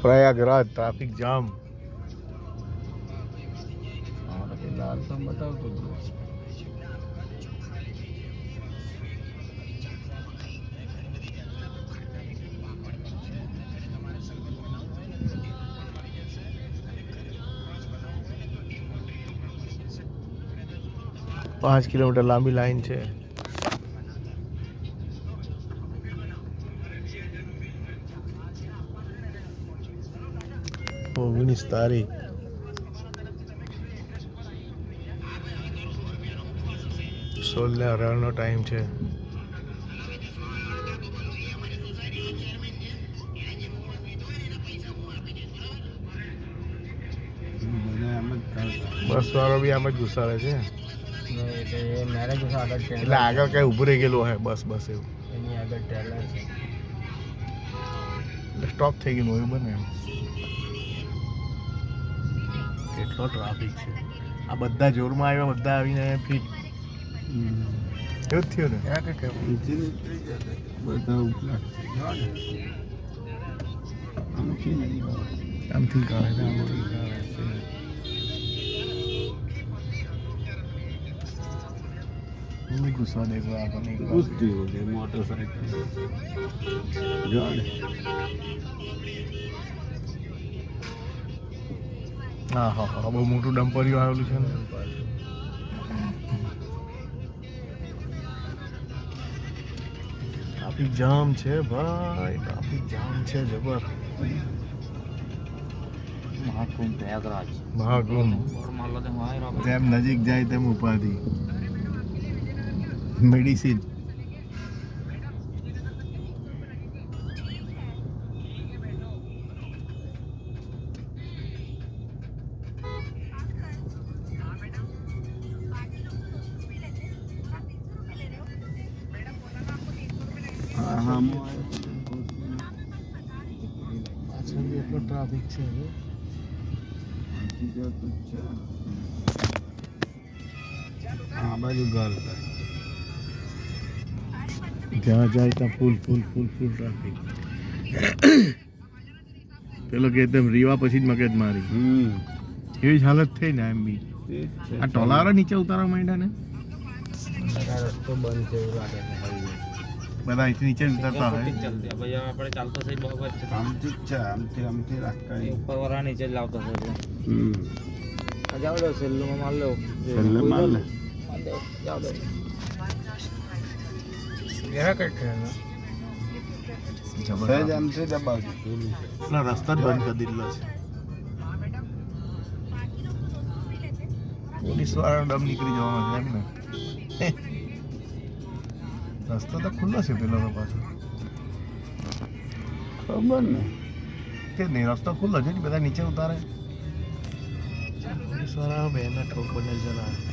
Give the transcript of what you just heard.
Prayagraj traffic jam. લાલ તો બતાવતો જ 5 કિલોમીટર લાંબી લાઈન છે. ઓગણીસ તારીખ. સોલને હરાળનો ટાઈમ છે. બસ વાળો બી આમ જ ઘુસાડે છે. એટલે આગળ કઈ ઊભું રહી ગયેલું હોય બસ બસ એવું એની આગળ ટેલર છે. એટલે સ્ટોપ થઈ ગયેલું એવું બને એમ. કેટલો ટ્રાફિક છે. આ બધા જોરમાં આવ્યા, બધા આવીને ફીટ એવું જ થયું ને. બધા ઉપલા આમથી કાઢે છે, આમથી કાઢે છે. नहीं गुस्सा देख रहा आपने कुछ मोटरसाइकिल હા હા હા બહુ મોટું ડમ્પરિયું આવેલું છે ને. ટ્રાફિક જામ છે ભાઈ, ટ્રાફિક જામ છે જબર. મહાકુંભ પ્રયાગરાજ. મહાકુંભ જેમ નજીક જાય તેમ ઉપાધિ. મેડિસિન. પાછળ એટલો ટ્રાફિક છે. આ બાજુ ગર્લ જ્યાં જાય ત્યાં ફૂલ ફૂલ ફૂલ ફૂલ ટ્રાફિક. પેલો કે તેમ રીવા પછી જ મગજ મારી એવી જ હાલત થઈ ને એમ બી. આ ટોલારા નીચે ઉતારવા માંડ્યા ને રસ્તો બંધ છે એવું લાગે છે. બધા અહીંથી નીચે ઉતરતા હોય. આપણે ચાલતો થઈ બરાબર છે. આમથી જ છે, આમથી રાખતા ઉપર વાળા નીચે જ લાવતો છે. જાવ દો સેલ્લુમાં માર લો. છેલ્લે માર લે. જાવ દો યહ કટ છે સહેજ આમથી દબાવજો. ના રસ્તા જ બંધ કરી દીધેલો છે. પોલીસ વાળા ડમ નીકળી જવાનો છે એમ ને. રસ્તો તો ખુલ્લો છે પેલો તો પાછો. ખબર ને કે નહીં રસ્તો ખુલ્લો છે ને બધા નીચે ઉતારે. પોલીસ વાળા બેન ઠોક બને ચલાવે.